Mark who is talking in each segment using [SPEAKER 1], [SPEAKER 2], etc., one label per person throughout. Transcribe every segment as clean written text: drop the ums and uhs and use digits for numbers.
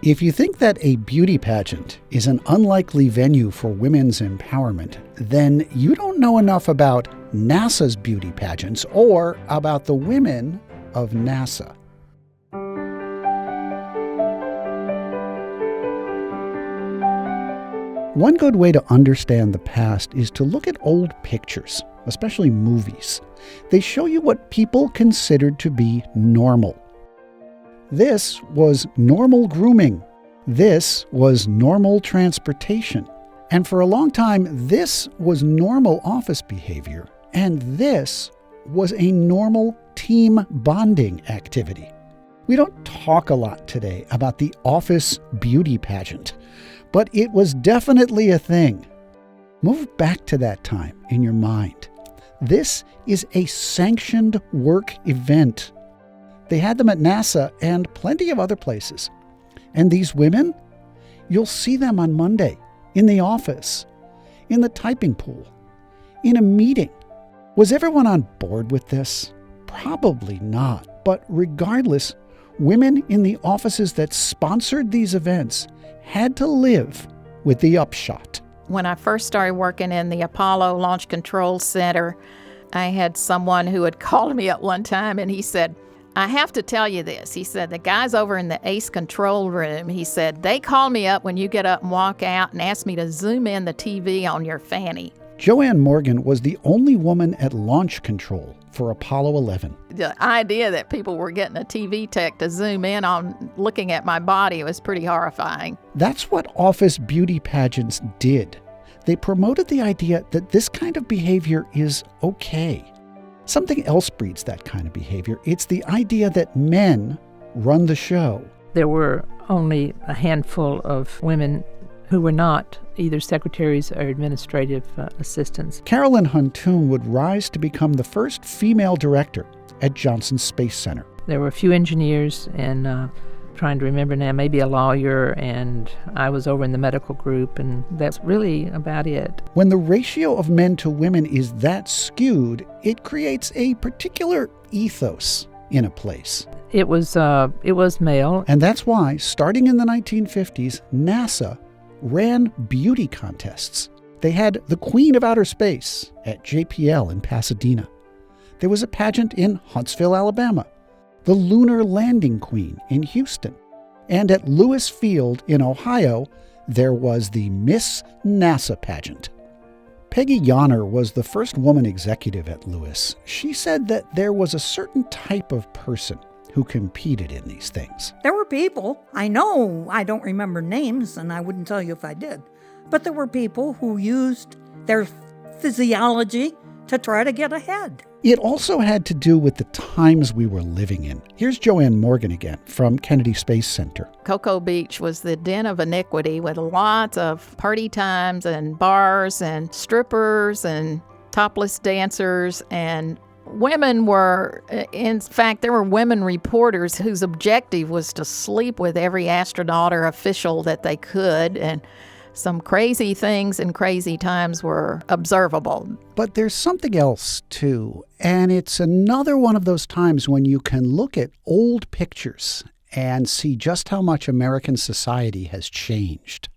[SPEAKER 1] If you think that a beauty pageant is an unlikely venue for women's empowerment, then you don't know enough about NASA's beauty pageants or about the women of NASA. One good way to understand the past is to look at old pictures, especially movies. They show you what people considered to be normal. This was normal grooming. This was normal transportation. And for a long time, this was normal office behavior. And this was a normal team bonding activity. We don't talk a lot today about the office beauty pageant, but it was definitely a thing. Move back to that time in your mind. This is a sanctioned work event. They had them at NASA and plenty of other places. And these women, you'll see them on Monday, in the office, in the typing pool, in a meeting. Was everyone on board with this? Probably not. But regardless, women in the offices that sponsored these events had to live with the upshot.
[SPEAKER 2] When I first started working in the Apollo Launch Control Center, I had someone who had called me at one time and he said, "I have to tell you this." He said, "The guys over in the ACE control room," he said, "they call me up when you get up and walk out and ask me to zoom in the TV on your fanny."
[SPEAKER 1] Joanne Morgan was the only woman at launch control for Apollo 11.
[SPEAKER 2] The idea that people were getting a TV tech to zoom in on looking at my body was pretty horrifying.
[SPEAKER 1] That's what office beauty pageants did. They promoted the idea that this kind of behavior is okay. Something else breeds that kind of behavior. It's the idea that men run the show.
[SPEAKER 3] There were only a handful of women who were not either secretaries or administrative assistants.
[SPEAKER 1] Carolyn Huntoon would rise to become the first female director at Johnson Space Center.
[SPEAKER 3] There were a few engineers and trying to remember now, maybe a lawyer, and I was over in the medical group, and that's really about it.
[SPEAKER 1] When the ratio of men to women is that skewed, it creates a particular ethos in a place.
[SPEAKER 3] It was male.
[SPEAKER 1] And that's why, starting in the 1950s, NASA ran beauty contests. They had the Queen of Outer Space at JPL in Pasadena. There was a pageant in Huntsville, Alabama. The Lunar Landing Queen in Houston. And at Lewis Field in Ohio, there was the Miss NASA pageant. Peggy Yonner was the first woman executive at Lewis. She said that there was a certain type of person who competed in these things.
[SPEAKER 4] There were people, I know I don't remember names, and I wouldn't tell you if I did, but there were people who used their physiology to try to get ahead.
[SPEAKER 1] It also had to do with the times we were living in. Here's Joanne Morgan again from Kennedy Space Center.
[SPEAKER 2] Cocoa Beach was the den of iniquity with lots of party times and bars and strippers and topless dancers, and women were, in fact, there were women reporters whose objective was to sleep with every astronaut or official that they could, and some crazy things and crazy times were observable.
[SPEAKER 1] But there's something else, too, and it's another one of those times when you can look at old pictures and see just how much American society has changed.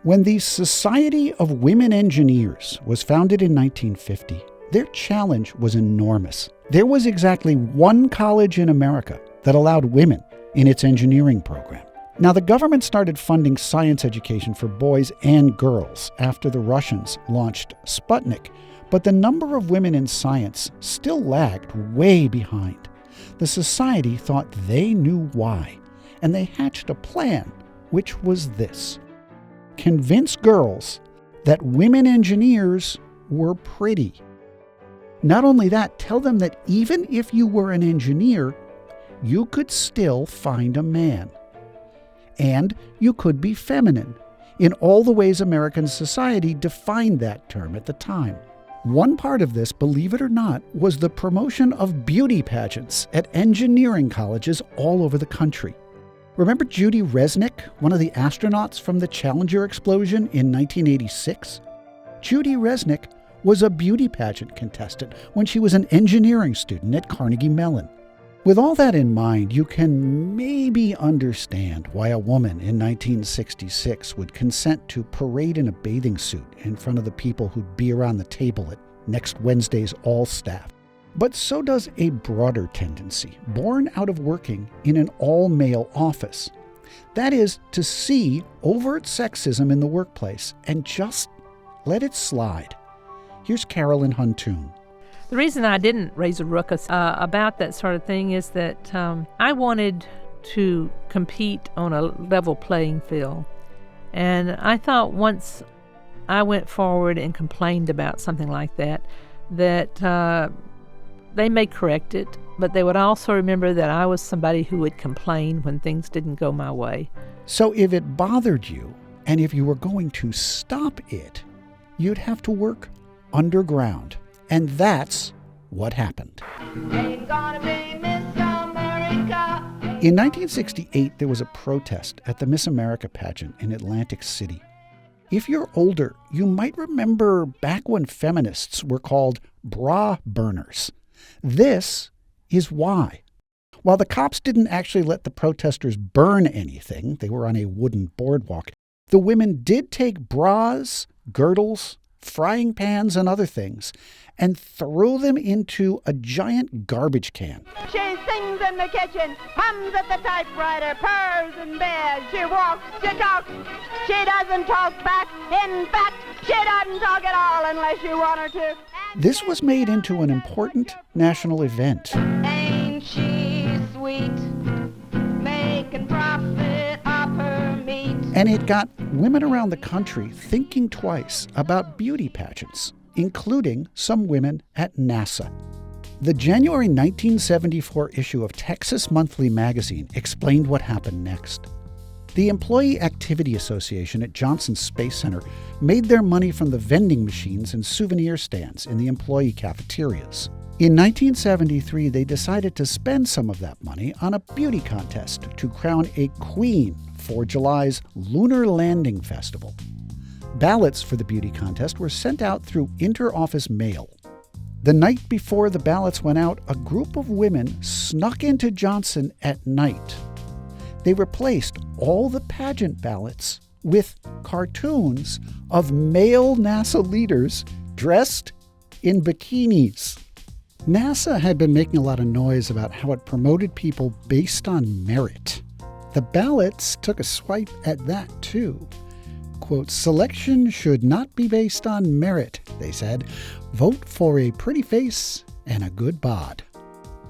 [SPEAKER 1] When the Society of Women Engineers was founded in 1950, their challenge was enormous. There was exactly one college in America that allowed women in its engineering program. Now, the government started funding science education for boys and girls after the Russians launched Sputnik, but the number of women in science still lagged way behind. The society thought they knew why, and they hatched a plan, which was this: convince girls that women engineers were pretty. Not only that, tell them that even if you were an engineer, you could still find a man. And you could be feminine, in all the ways American society defined that term at the time. One part of this, believe it or not, was the promotion of beauty pageants at engineering colleges all over the country. Remember Judy Resnick, one of the astronauts from the Challenger explosion in 1986? Judy Resnick was a beauty pageant contestant when she was an engineering student at Carnegie Mellon. With all that in mind, you can maybe understand why a woman in 1966 would consent to parade in a bathing suit in front of the people who'd be around the table at next Wednesday's all-staff. But so does a broader tendency, born out of working in an all-male office. That is, to see overt sexism in the workplace and just let it slide. Here's Carolyn Huntoon.
[SPEAKER 3] The reason I didn't raise a ruckus about that sort of thing is that I wanted to compete on a level playing field. And I thought once I went forward and complained about something like that, they may correct it, but they would also remember that I was somebody who would complain when things didn't go my way.
[SPEAKER 1] So if it bothered you, and if you were going to stop it, you'd have to work underground. And that's what happened. In 1968, there was a protest at the Miss America pageant in Atlantic City. If you're older, you might remember back when feminists were called bra burners. This is why. While the cops didn't actually let the protesters burn anything, they were on a wooden boardwalk, the women did take bras, girdles, frying pans, and other things, and throw them into a giant garbage can.
[SPEAKER 5] She sings in the kitchen, hums at the typewriter, purrs in bed. She walks, she talks, she doesn't talk back. In fact, she doesn't talk at all unless you want her to.
[SPEAKER 1] This was made into an important national event.
[SPEAKER 5] Ain't she sweet, making profit of her meat.
[SPEAKER 1] And it got women around the country thinking twice about beauty pageants, including some women at NASA. The January 1974 issue of Texas Monthly magazine explained what happened next. The Employee Activity Association at Johnson Space Center made their money from the vending machines and souvenir stands in the employee cafeterias. In 1973, they decided to spend some of that money on a beauty contest to crown a queen for July's Lunar Landing Festival. Ballots for the beauty contest were sent out through inter-office mail. The night before the ballots went out, a group of women snuck into Johnson at night. They replaced all the pageant ballots with cartoons of male NASA leaders dressed in bikinis. NASA had been making a lot of noise about how it promoted people based on merit. The ballots took a swipe at that too. Quote, "Selection should not be based on merit," they said. "Vote for a pretty face and a good bod."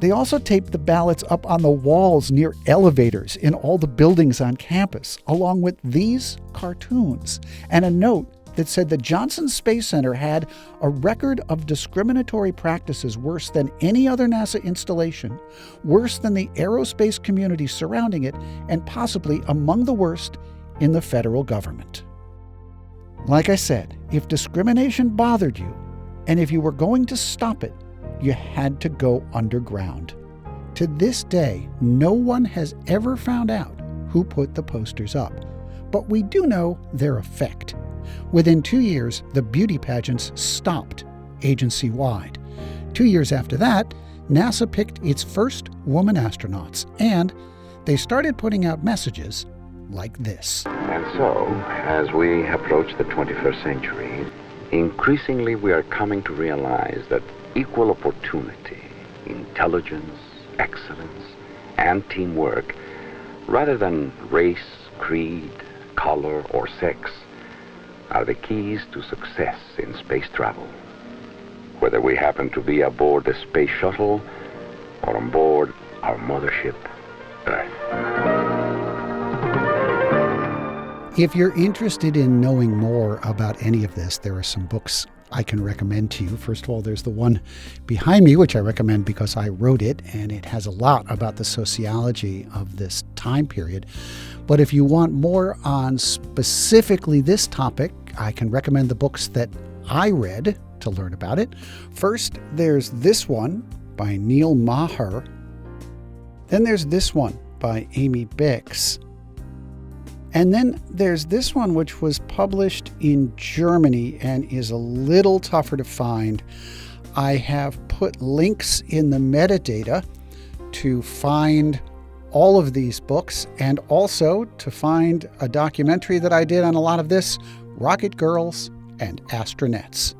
[SPEAKER 1] They also taped the ballots up on the walls near elevators in all the buildings on campus, along with these cartoons and a note that said the Johnson Space Center had a record of discriminatory practices worse than any other NASA installation, worse than the aerospace community surrounding it, and possibly among the worst in the federal government. Like I said, if discrimination bothered you, and if you were going to stop it, you had to go underground. To this day, no one has ever found out who put the posters up, but we do know their effect. Within 2 years, the beauty pageants stopped agency-wide. 2 years after that, NASA picked its first woman astronauts, and they started putting out messages like this.
[SPEAKER 6] And so, as we approach the 21st century, increasingly we are coming to realize that equal opportunity, intelligence, excellence, and teamwork, rather than race, creed, color, or sex, are the keys to success in space travel. Whether we happen to be aboard the space shuttle or on board our mothership, Earth.
[SPEAKER 1] If you're interested in knowing more about any of this, there are some books I can recommend to you. First of all, there's the one behind me, which I recommend because I wrote it, and it has a lot about the sociology of this time period. But if you want more on specifically this topic, I can recommend the books that I read to learn about it. First, there's this one by Neil Maher. Then there's this one by Amy Bix. And then there's this one, which was published in Germany and is a little tougher to find. I have put links in the metadata to find all of these books and also to find a documentary that I did on a lot of this, Rocket Girls and Astro-nettes.